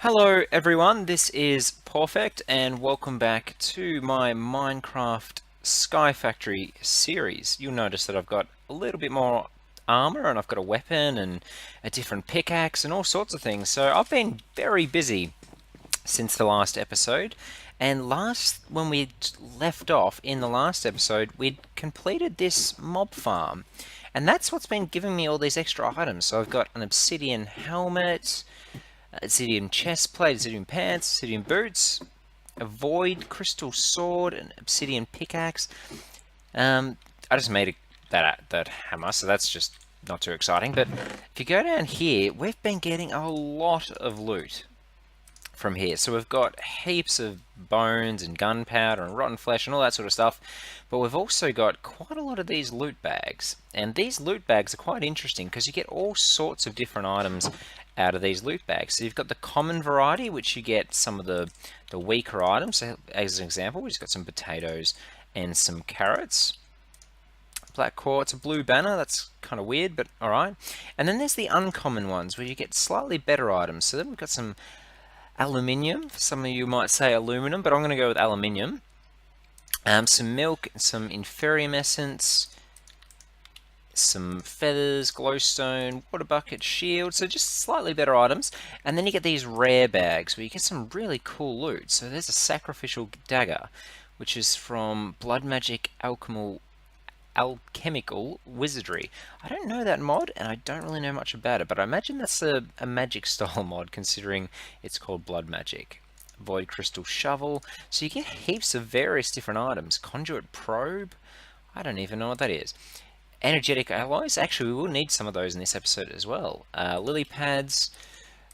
Hello everyone, this is Pawfect and welcome back to my Minecraft Skyfactory series. You'll notice that I've got a little bit more armor and I've got a weapon and a different pickaxe and all sorts of things. So I've been very busy since the last episode, and when we left off in the last episode we'd completed this mob farm, and that's what's been giving me all these extra items. So I've got an obsidian helmet, obsidian chest plate, obsidian pants, obsidian boots, a void crystal sword, an obsidian pickaxe. I just made that hammer, so that's just not too exciting. But if you go down here, we've been getting a lot of loot from here. So we've got heaps of bones and gunpowder and rotten flesh and all that sort of stuff. But we've also got quite a lot of these loot bags. And these loot bags are quite interesting because you get all sorts of different items out of these loot bags. So you've got the common variety, which you get some of the weaker items. So as an example, we've just got some potatoes and some carrots. Black quartz, a blue banner, that's kind of weird, but alright. And then there's the uncommon ones where you get slightly better items. So then we've got some aluminium. Some of you might say aluminum, but I'm going to go with aluminium. Some milk, some inferium essence, some feathers, glowstone, water bucket, shield. So just slightly better items. And then you get these rare bags where you get some really cool loot. So there's a sacrificial dagger, which is from Blood Magic Alchemical Wizardry. I don't know that mod, and I don't really know much about it, but I imagine that's a magic style mod, considering it's called Blood Magic. Void Crystal Shovel. So you get heaps of various different items. Conduit Probe. I don't even know what that is. Energetic Alloys. Actually, we will need some of those in this episode as well. Lily Pads.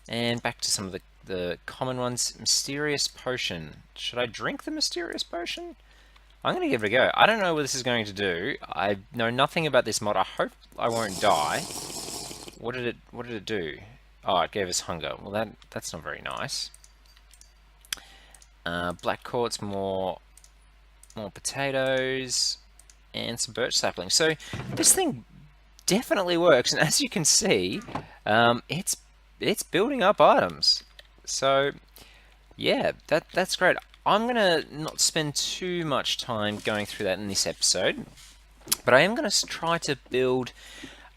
And back to some of the common ones. Mysterious Potion. Should I drink the Mysterious Potion? I'm going to give it a go. I don't know what this is going to do. I know nothing about this mod. I hope I won't die. What did it do? Oh, it gave us hunger. Well, that's not very nice. Black quartz, more potatoes, and some birch saplings. So this thing definitely works, and as you can see, it's building up items. So yeah, that's great. I'm going to not spend too much time going through that in this episode, but I am going to try to build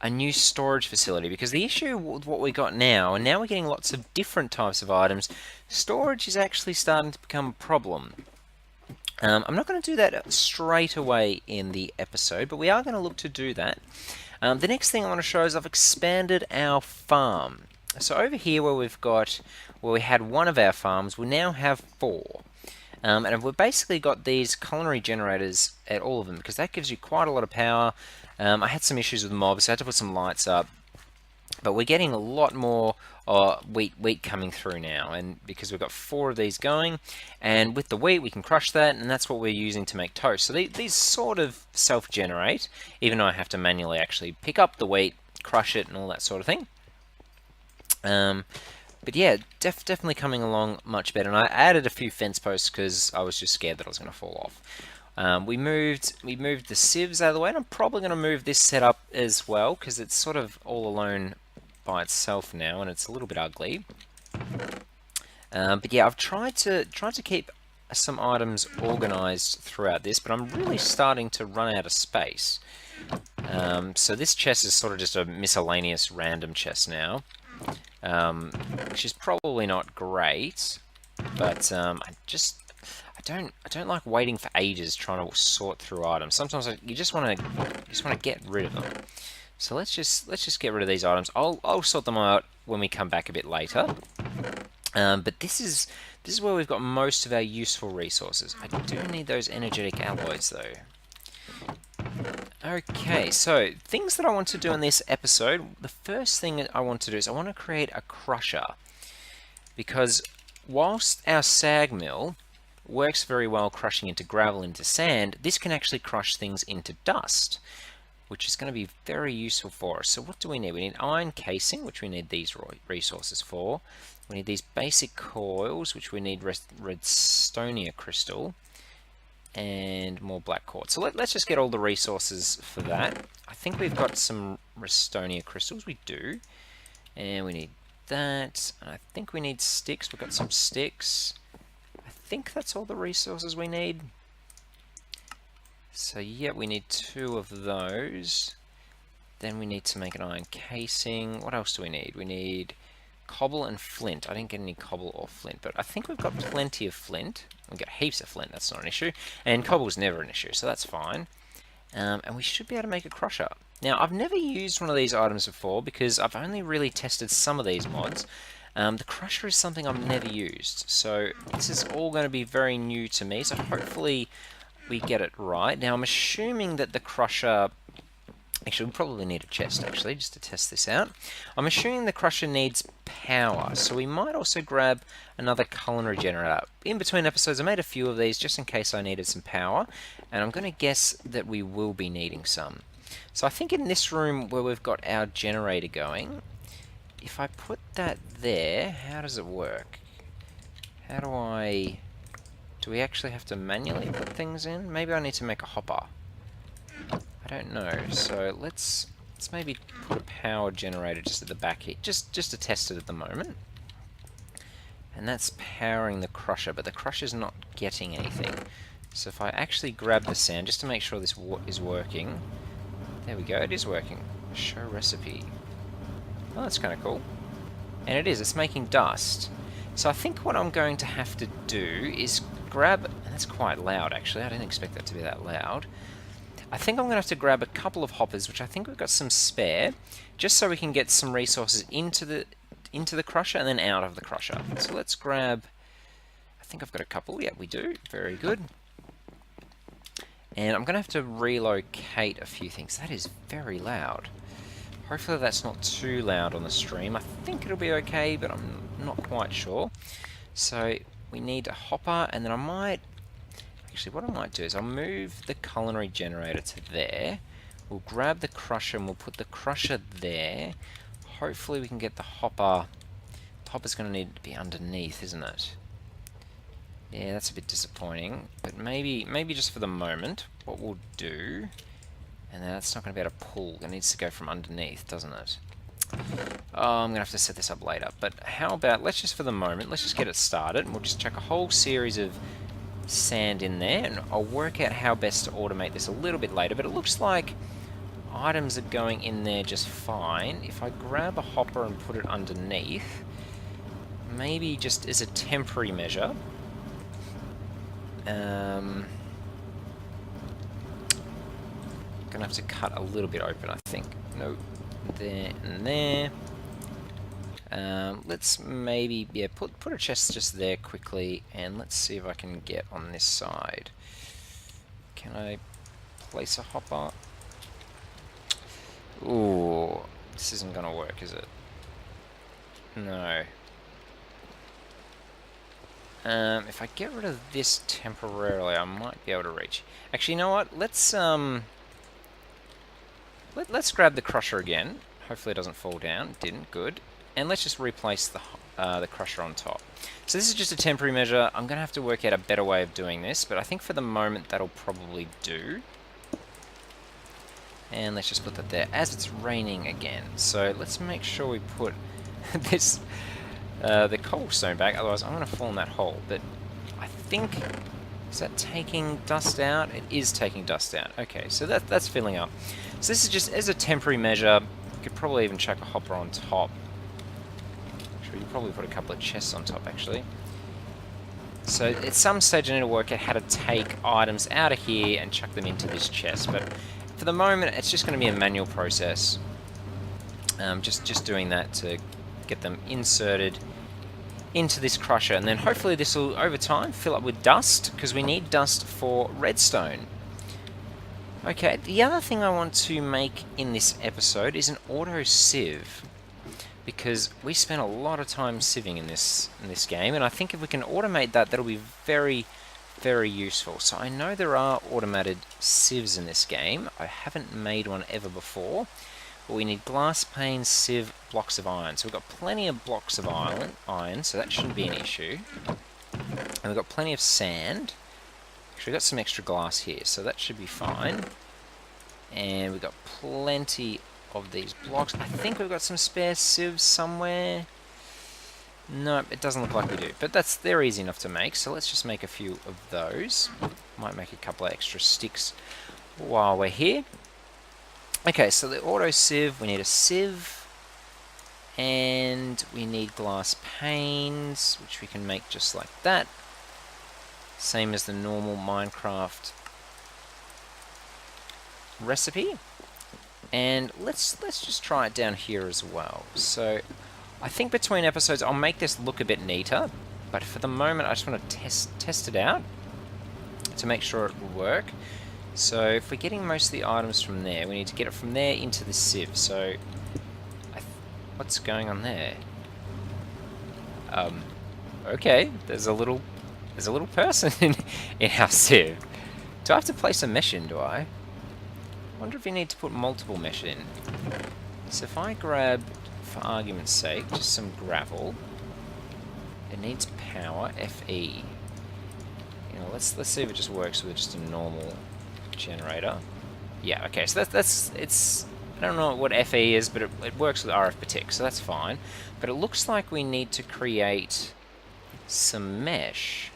a new storage facility, because the issue with what we got now, and now we're getting lots of different types of items, storage is actually starting to become a problem. I'm not going to do that straight away in the episode, but we are going to look to do that. The next thing I want to show is I've expanded our farm. So over here where we had one of our farms, we now have 4. And we've basically got these culinary generators at all of them, because that gives you quite a lot of power. I had some issues with mobs, so I had to put some lights up. But we're getting a lot more wheat coming through now, and because we've got 4 of these going, and with the wheat we can crush that, and that's what we're using to make toast. So these sort of self-generate, even though I have to manually actually pick up the wheat, crush it, and all that sort of thing. But yeah, definitely coming along much better. And I added a few fence posts because I was just scared that I was going to fall off. We moved the sieves out of the way, and I'm probably going to move this setup as well, because it's sort of all alone by itself now, and it's a little bit ugly. But yeah, I've tried to keep some items organized throughout this, but I'm really starting to run out of space. So this chest is sort of just a miscellaneous random chest now. Which is probably not great, but I don't like waiting for ages trying to sort through items. Sometimes you just want to get rid of them. So let's just get rid of these items. I'll sort them out when we come back a bit later. But this is where we've got most of our useful resources. I do need those energetic alloys though. Okay, so things that I want to do in this episode, the first thing I want to do is I want to create a crusher, because whilst our sag mill works very well crushing into gravel, into sand, this can actually crush things into dust, which is going to be very useful for us. So what do we need? We need iron casing, which we need these resources for. We need these basic coils, which we need redstonia crystal, and more black quartz. So let's just get all the resources for that. I think we've got some redstonia crystals. We do. And we need that. And I think we need sticks. We've got some sticks. I think that's all the resources we need. So yeah, we need 2 of those. Then we need to make an iron casing. What else do we need? We need cobble and flint. I didn't get any cobble or flint, but I think we've got plenty of flint. We've got heaps of flint, that's not an issue. And cobble's never an issue, so that's fine. And we should be able to make a crusher. Now, I've never used one of these items before because I've only really tested some of these mods. The crusher is something I've never used, so this is all going to be very new to me, so hopefully we get it right. Now, I'm assuming that the crusher... Actually, we probably need a chest, actually, just to test this out. I'm assuming the crusher needs power, so we might also grab another culinary generator. In between episodes, I made a few of these just in case I needed some power, and I'm going to guess that we will be needing some. So I think in this room where we've got our generator going, if I put that there, how does it work? How do I... Do we actually have to manually put things in? Maybe I need to make a hopper. I don't know. So let's maybe put a power generator just at the back here, just to test it at the moment. And that's powering the crusher, but the crusher's not getting anything. So if I actually grab the sand, just to make sure this is working. There we go, it is working. Show recipe. Oh, that's kind of cool. And it is, it's making dust. So I think what I'm going to have to do is grab... And that's quite loud, actually. I didn't expect that to be that loud. I think I'm going to have to grab a couple of hoppers, which I think we've got some spare, just so we can get some resources into the crusher and then out of the crusher. So let's grab... I think I've got a couple. Yeah, we do. Very good. And I'm going to have to relocate a few things. That is very loud. Hopefully that's not too loud on the stream. I think it'll be okay, but I'm not quite sure. So we need a hopper, and then I might... Actually, what I might do is I'll move the culinary generator to there. We'll grab the crusher and we'll put the crusher there. Hopefully we can get the hopper. The hopper's going to need to be underneath, isn't it? Yeah, that's a bit disappointing. But maybe just for the moment, what we'll do... And that's not going to be able to pull. It needs to go from underneath, doesn't it? Oh, I'm going to have to set this up later. But how about, let's just for the moment, let's just get it started. And we'll just chuck a whole series of sand in there. And I'll work out how best to automate this a little bit later. But it looks like items are going in there just fine. If I grab a hopper and put it underneath, maybe just as a temporary measure, gonna have to cut a little bit open, I think. Nope. There and there. Let's maybe, yeah, put a chest just there quickly, and let's see if I can get on this side. Can I place a hopper? Ooh, this isn't gonna work, is it? No. If I get rid of this temporarily, I might be able to reach. Actually, you know what? Let's grab the crusher again. Hopefully it doesn't fall down. It didn't. Good. And let's just replace the crusher on top. So this is just a temporary measure. I'm going to have to work out a better way of doing this, but I think for the moment that'll probably do. And let's just put that there as it's raining again. So let's make sure we put this the cobblestone back, otherwise I'm going to fall in that hole. But I think... Is that taking dust out? It is taking dust out. Okay, so that's filling up. So this is just as a temporary measure. You could probably even chuck a hopper on top. Actually, you probably put a couple of chests on top, actually. So at some stage I need to work out how to take items out of here and chuck them into this chest. But for the moment, it's just going to be a manual process. Just doing that to get them inserted into this crusher, and then hopefully this will over time fill up with dust, because we need dust for redstone. Okay, the other thing I want to make in this episode is an auto sieve, because we spent a lot of time sieving in this game, and I think if we can automate that, that'll be very, very useful. So I know there are automated sieves in this game. I haven't made one ever before. But we need glass panes, sieve, blocks of iron. So we've got plenty of blocks of iron, so that shouldn't be an issue. And we've got plenty of sand. Actually, we've got some extra glass here, so that should be fine. And we've got plenty of these blocks. I think we've got some spare sieves somewhere. No, it doesn't look like we do, but they're easy enough to make, so let's just make a few of those. Might make a couple of extra sticks while we're here. Okay, so the auto sieve, we need a sieve, and we need glass panes, which we can make just like that. Same as the normal Minecraft recipe. And let's just try it down here as well. So I think between episodes I'll make this look a bit neater, but for the moment I just want to test it out to make sure it will work. So if we're getting most of the items from there, we need to get it from there into the sieve. So what's going on there? Okay, there's a little person in our sieve. Do I have to place a mesh in, do I? Wonder if you need to put multiple mesh in. So if I grab, for argument's sake, just some gravel, it needs power, Fe. You know, let's see if it just works with just a normal generator. Yeah, okay, so it's I don't know what Fe is, but it works with RF per tick, so that's fine. But it looks like we need to create some mesh.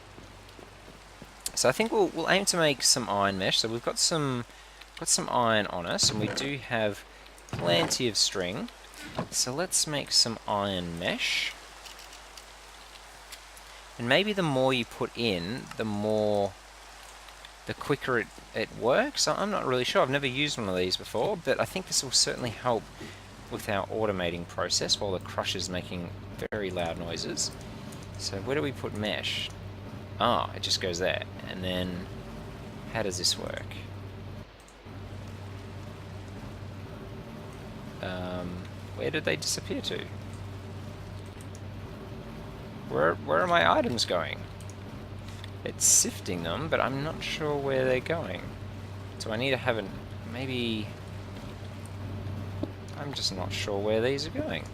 So I think we'll aim to make some iron mesh. So we've got some iron on us, and we do have plenty of string. So let's make some iron mesh. And maybe the more you put in, the quicker it works. I'm not really sure. I've never used one of these before, but I think this will certainly help with our automating process while the crusher's making very loud noises. So where do we put mesh? Ah, it just goes there. And then how does this work? Where did they disappear to? Where are my items going? It's sifting them, but I'm not sure where they're going. So I need to have maybe... I'm just not sure where these are going.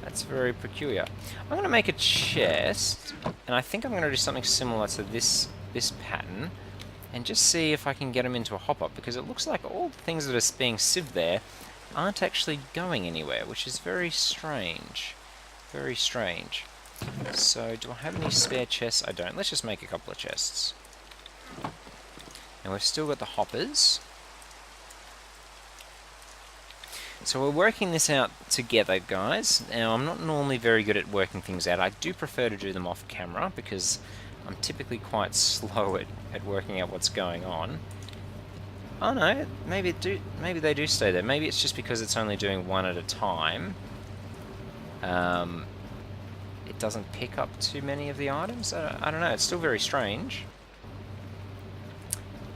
That's very peculiar. I'm going to make a chest, and I think I'm going to do something similar to this pattern, and just see if I can get them into a hop-up, because it looks like all the things that are being sieved there aren't actually going anywhere, which is very strange. Very strange. So, do I have any spare chests? I don't. Let's just make a couple of chests. And we've still got the hoppers. So we're working this out together, guys. Now, I'm not normally very good at working things out. I do prefer to do them off camera, because I'm typically quite slow at working out what's going on. Oh no, maybe they do stay there. Maybe it's just because it's only doing one at a time. It doesn't pick up too many of the items. I don't know, it's still very strange.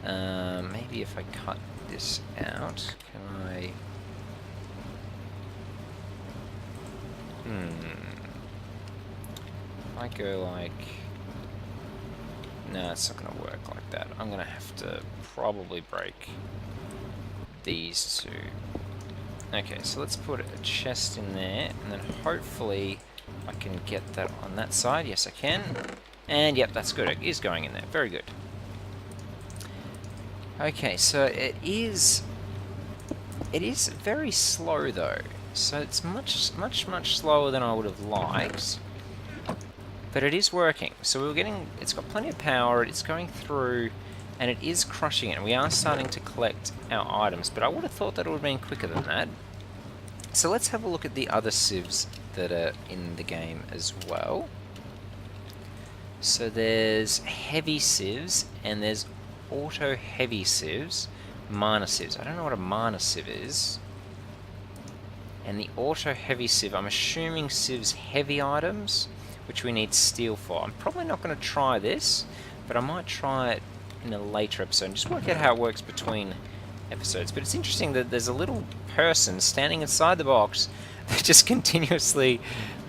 Maybe if I cut this out, can I... If I go like... No, it's not going to work like that. I'm going to have to probably break these two. Okay, so let's put a chest in there, and then hopefully I can get that on that side. Yes, I can. And yep, that's good. It is going in there. Very good. Okay, so it is very slow though. So it's much slower than I would have liked. But it is working. So it's got plenty of power, it's going through, and it is crushing it. We are starting to collect our items, but I would have thought that it would have been quicker than that. So let's have a look at the other sieves that are in the game as well. So there's heavy sieves, and there's auto heavy sieves, minor sieves. I don't know what a minor sieve is. And the auto heavy sieve, I'm assuming sieves heavy items, which we need steel for. I'm probably not going to try this, but I might try it in a later episode and just work out how it works between episodes. But it's interesting that there's a little person standing inside the box that just continuously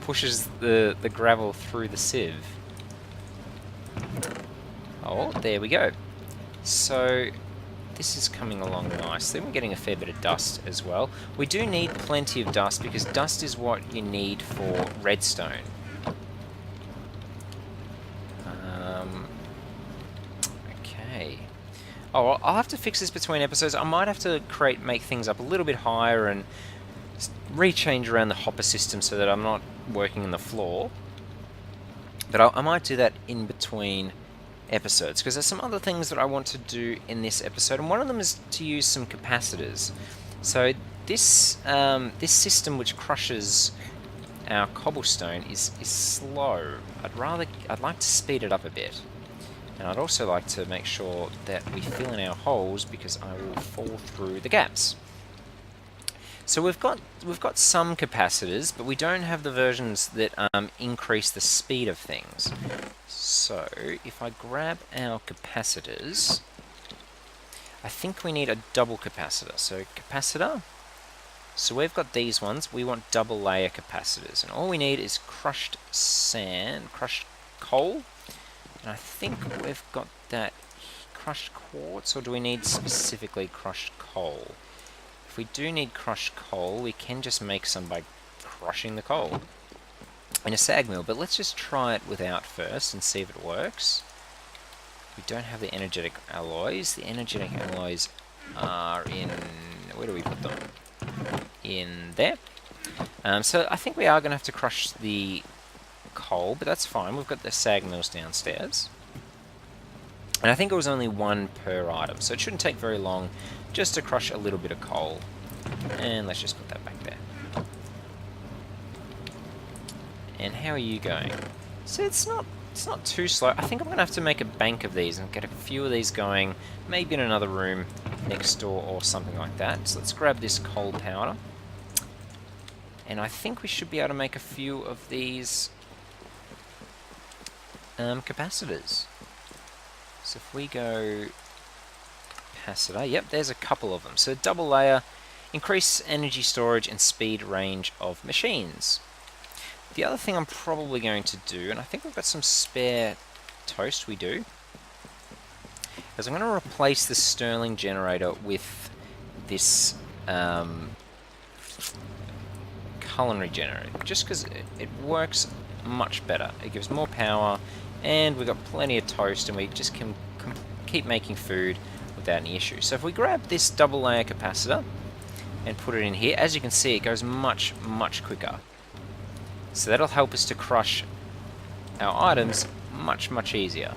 pushes the gravel through the sieve. Oh, there we go. So this is coming along nicely. We're getting a fair bit of dust as well. We do need plenty of dust, because dust is what you need for redstone. Okay. Oh, well, I'll have to fix this between episodes. I might have to make things up a little bit higher and rechange around the hopper system so that I'm not working in the floor. But I might do that in between episodes, because there's some other things that I want to do in this episode, and one of them is to use some capacitors. So this this system which crushes our cobblestone is slow. I'd like to speed it up a bit, and I'd also like to make sure that we fill in our holes, because I will fall through the gaps. So we've got some capacitors, but we don't have the versions that increase the speed of things. So if I grab our capacitors, I think we need a double capacitor. So capacitor. So we've got these ones. We want double layer capacitors, and all we need is crushed sand, crushed coal, and I think we've got that. Crushed quartz, or do we need specifically crushed coal? If we do need crushed coal, we can just make some by crushing the coal in a sag mill, but let's just try it without first and see if it works. We don't have the energetic alloys. The energetic alloys are in... where do we put them? In there. So I think we are going to have to crush the coal, but that's fine. We've got the sag mills downstairs. And I think it was only one per item, so it shouldn't take very long just to crush a little bit of coal. And let's just put that back there. And how are you going? So it's not too slow. I think I'm going to have to make a bank of these and get a few of these going, maybe in another room next door or something like that. So let's grab this coal powder. And I think we should be able to make a few of these capacitors. So if we go capacitor, yep, there's a couple of them. So double layer, increase energy storage and speed range of machines. The other thing I'm probably going to do, and I think we've got some spare toast, we do, is I'm going to replace the Stirling generator with this culinary generator, just because it works much better. It gives more power, and we've got plenty of toast, and we just can keep making food without any issue. So if we grab this double layer capacitor and put it in here, as you can see, it goes much quicker. So that'll help us to crush our items much easier.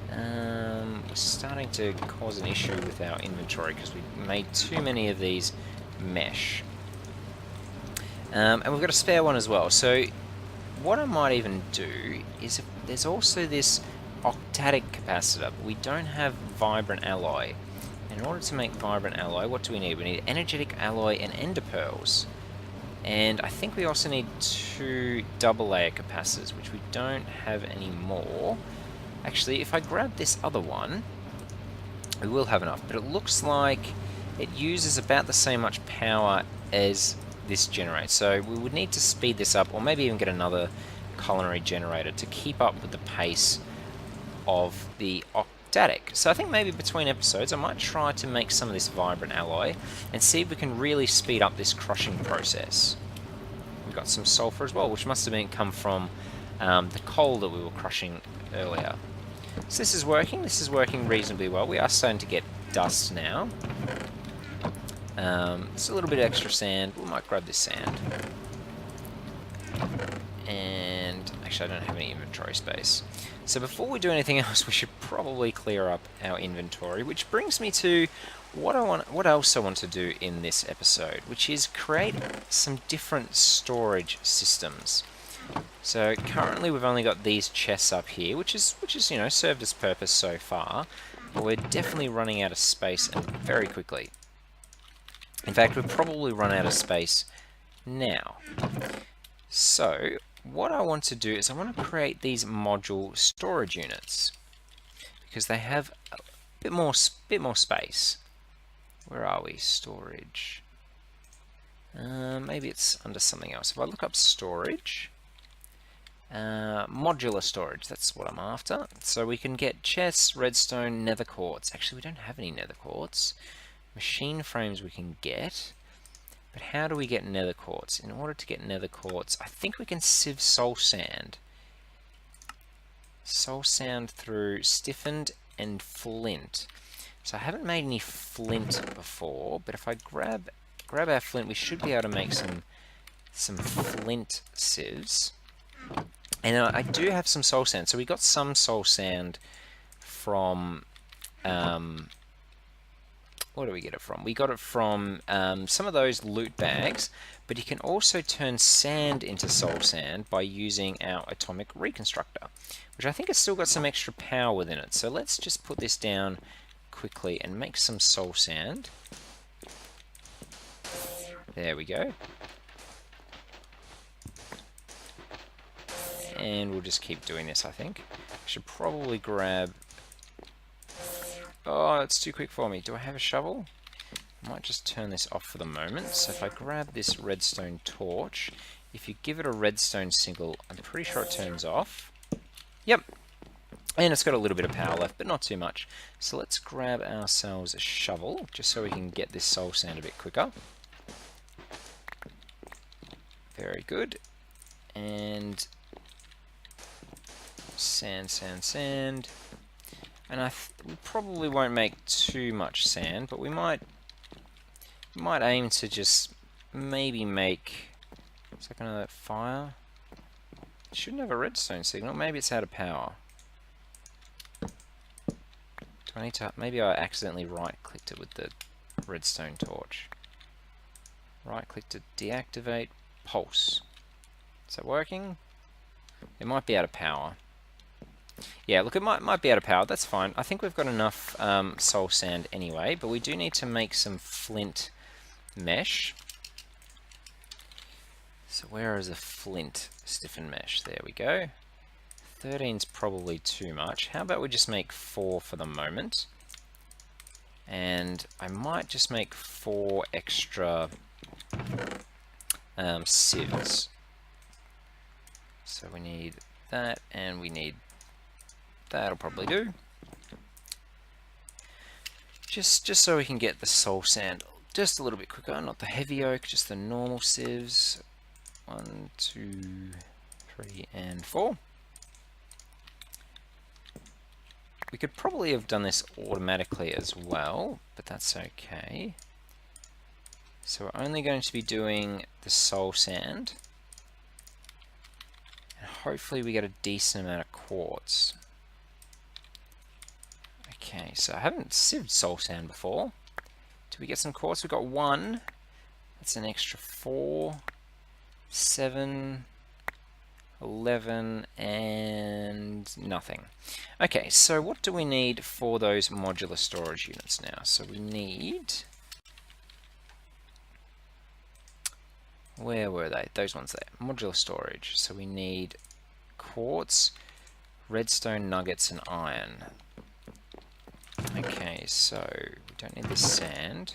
We're starting to cause an issue with our inventory because we made too many of these mesh. And we've got a spare one as well. So what I might even do is, if there's also this octadic capacitor, but we don't have vibrant alloy. In order to make vibrant alloy, what do we need? We need energetic alloy and ender pearls. And I think we also need 2 double layer capacitors, which we don't have anymore. Actually, if I grab this other one, we will have enough, but it looks like it uses about the same much power as this generator. So we would need to speed this up, or maybe even get another culinary generator to keep up with the pace of the octadic. So I think maybe between episodes I might try to make some of this vibrant alloy and see if we can really speed up this crushing process. We've got some sulfur as well, which must have come from the coal that we were crushing earlier. So this is working reasonably well. We are starting to get dust now. It's a little bit of extra sand. We might grab this sand. And actually I don't have any inventory space. So before we do anything else, we should probably clear up our inventory, which brings me to what else I want to do in this episode, which is create some different storage systems. So currently we've only got these chests up here, which is you know, served its purpose so far, but we're definitely running out of space, and very quickly. In fact, we've probably run out of space now. So what I want to do is I want to create these module storage units, because they have a bit more space. Where are we? Storage. Maybe it's under something else. If I look up storage, modular storage, that's what I'm after. So we can get chests, redstone, nether quartz. Actually, we don't have any nether quartz. Machine frames we can get. But how do we get nether quartz? In order to get nether quartz, I think we can sieve soul sand. Soul sand through stiffened and flint. So I haven't made any flint before, but if I grab grab our flint. We should be able to make some flint sieves. And I do have some soul sand. So we got some soul sand from... where do we get it from? We got it from some of those loot bags, but you can also turn sand into soul sand by using our atomic reconstructor, which I think has still got some extra power within it. So let's just put this down quickly and make some soul sand. There we go. And we'll just keep doing this, I think. I should probably grab... Oh, it's too quick for me. Do I have a shovel? I might just turn this off for the moment. So if I grab this redstone torch, if you give it a redstone signal, I'm pretty sure it turns off. Yep. And it's got a little bit of power left, but not too much. So let's grab ourselves a shovel, just so we can get this soul sand a bit quicker. Very good. And sand, sand, sand. And we probably won't make too much sand, but we might aim to just maybe make... Is that going to fire? It shouldn't have a redstone signal. Maybe it's out of power. Do I need to... Maybe I accidentally right-clicked it with the redstone torch. Right-click to deactivate. Pulse. Is that working? It might be out of power. Yeah, look, it might be out of power. That's fine. I think we've got enough soul sand anyway, but we do need to make some flint mesh. So where is the flint stiffened mesh? There we go. 13's probably too much. How about we just make 4 for the moment? And I might just make 4 extra sieves. So we need that, and we need... That'll probably do. Just so we can get the soul sand just a little bit quicker, not the heavy oak, just the normal sieves. 1, 2, 3, and 4. We could probably have done this automatically as well, but that's okay. So we're only going to be doing the soul sand. And hopefully we get a decent amount of quartz. Okay, so I haven't sieved soul sand before. Do we get some quartz? We've got 1. That's an extra 4, 7, 11, and nothing. Okay, so what do we need for those modular storage units now? So we need... Where were they? Those ones there. Modular storage. So we need quartz, redstone nuggets, and iron. Okay, so we don't need the sand.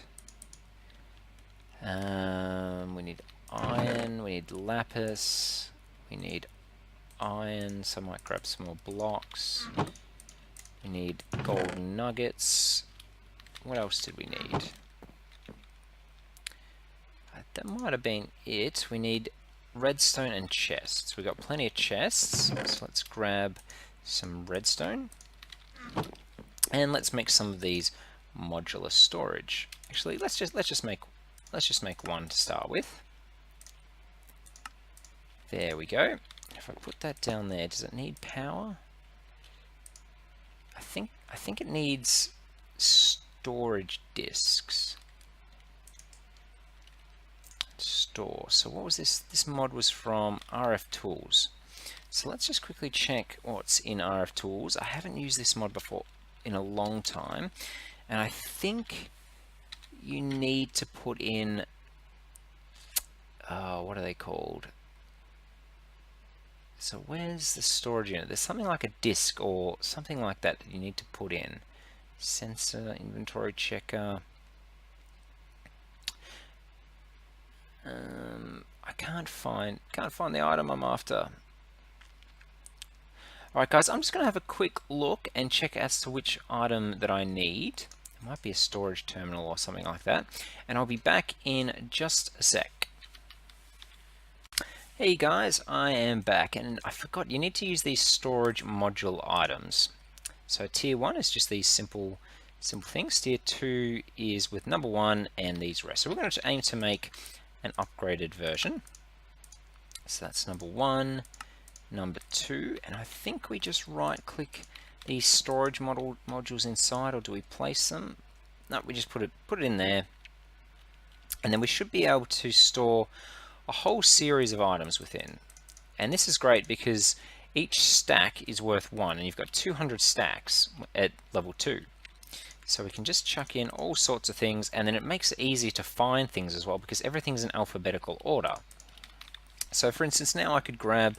We need iron, we need lapis, we need iron, so I might grab some more blocks. We need golden nuggets. What else did we need? That might have been it. We need redstone and chests. We've got plenty of chests, so let's grab some redstone. And let's make some of these modular storage. Actually, let's just make 1 to start with. There we go. If I put that down there, does it need power? I think it needs storage disks. Store. So what was this? This mod was from RF Tools. So let's just quickly check what's in RF Tools. I haven't used this mod before in a long time, and I think you need to put in what are they called? So where's the storage unit? There's something like a disk or something like that you need to put in. Sensor, inventory checker. I can't find the item I'm after. Alright guys, I'm just going to have a quick look and check as to which item that I need. It might be a storage terminal or something like that. And I'll be back in just a sec. Hey guys, I am back, and I forgot, you need to use these storage module items. So tier 1 is just these simple simple things. Tier 2 is with number 1 and these rest. So we're going to aim to make an upgraded version. So that's number 1, number 2, and I think we just right click these storage modules inside, or do we place them? No, we just put it in there, and then we should be able to store a whole series of items within. And this is great because each stack is worth 1, and you've got 200 stacks at level 2. So we can just chuck in all sorts of things, and then it makes it easy to find things as well because everything's in alphabetical order. So for instance, now I could grab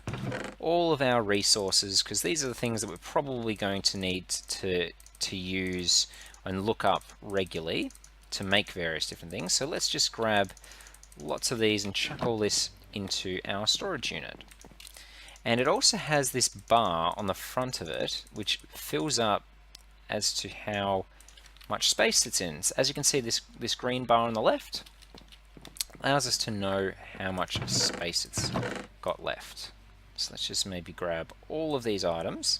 all of our resources, because these are the things that we're probably going to need to use and look up regularly to make various different things. So let's just grab lots of these and chuck all this into our storage unit. And it also has this bar on the front of it which fills up as to how much space it's in. So as you can see, this green bar on the left allows us to know how much space it's got left. So let's just maybe grab all of these items.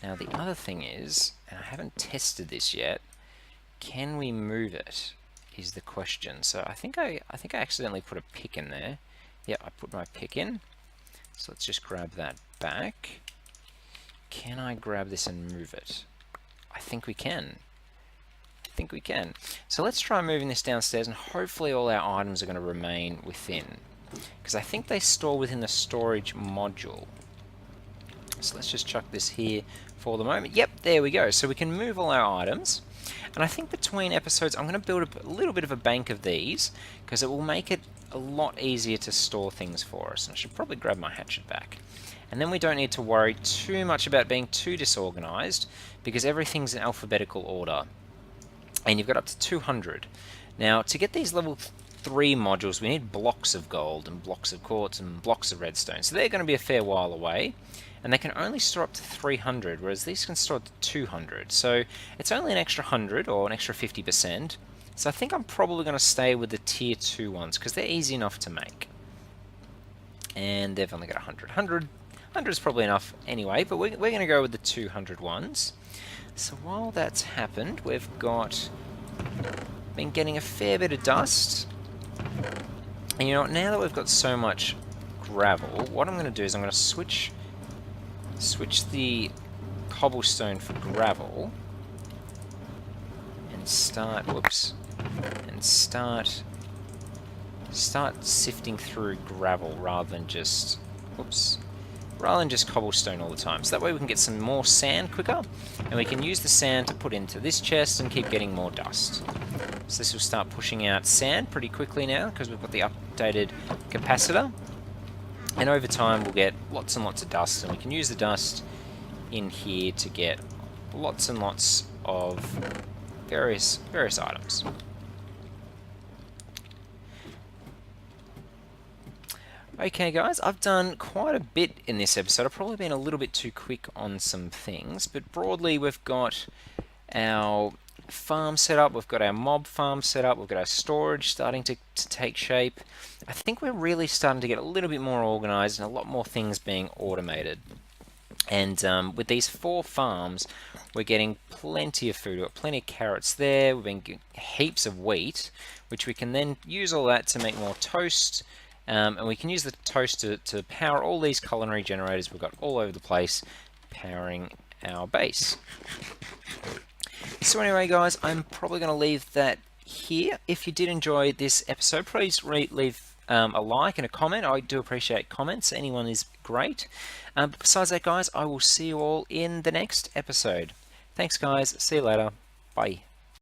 Now the other thing is, and I haven't tested this yet, can we move it is the question. So I think I accidentally put a pick in there. Yeah, I put my pick in. So let's just grab that back. Can I grab this and move it? I think we can. So let's try moving this downstairs, and hopefully all our items are going to remain within, because I think they store within the storage module. So let's just chuck this here for the moment. Yep, there we go. So we can move all our items, and I think between episodes I'm going to build a little bit of a bank of these, because it will make it a lot easier to store things for us. And I should probably grab my hatchet back. And then we don't need to worry too much about being too disorganized, because everything's in alphabetical order. And you've got up to 200. Now, to get these level 3 modules, we need blocks of gold and blocks of quartz and blocks of redstone. So they're going to be a fair while away, and they can only store up to 300, whereas these can store up to 200. So it's only an extra 100 or an extra 50%. So I think I'm probably going to stay with the tier 2 ones because they're easy enough to make. And they've only got 100. 100 is probably enough anyway, but we're going to go with the 200 ones. So while that's happened, we've been getting a fair bit of dust. And you know what, now that we've got so much gravel, what I'm going to do is I'm going to switch the cobblestone for gravel and start sifting through gravel rather than just cobblestone all the time. So that way we can get some more sand quicker, and we can use the sand to put into this chest and keep getting more dust. So this will start pushing out sand pretty quickly now because we've got the updated capacitor. And over time we'll get lots and lots of dust, and we can use the dust in here to get lots and lots of various items. Okay guys, I've done quite a bit in this episode. I've probably been a little bit too quick on some things, but broadly we've got our farm set up, we've got our mob farm set up, we've got our storage starting to take shape. I think we're really starting to get a little bit more organized and a lot more things being automated. And with these 4 farms, we're getting plenty of food. We've got plenty of carrots there, we've been getting heaps of wheat, which we can then use all that to make more toast. And we can use the toast to power all these culinary generators we've got all over the place, powering our base. So anyway guys, I'm probably going to leave that here. If you did enjoy this episode, please leave a like and a comment. I do appreciate comments. Anyone is great. But besides that guys, I will see you all in the next episode. Thanks guys, see you later, bye.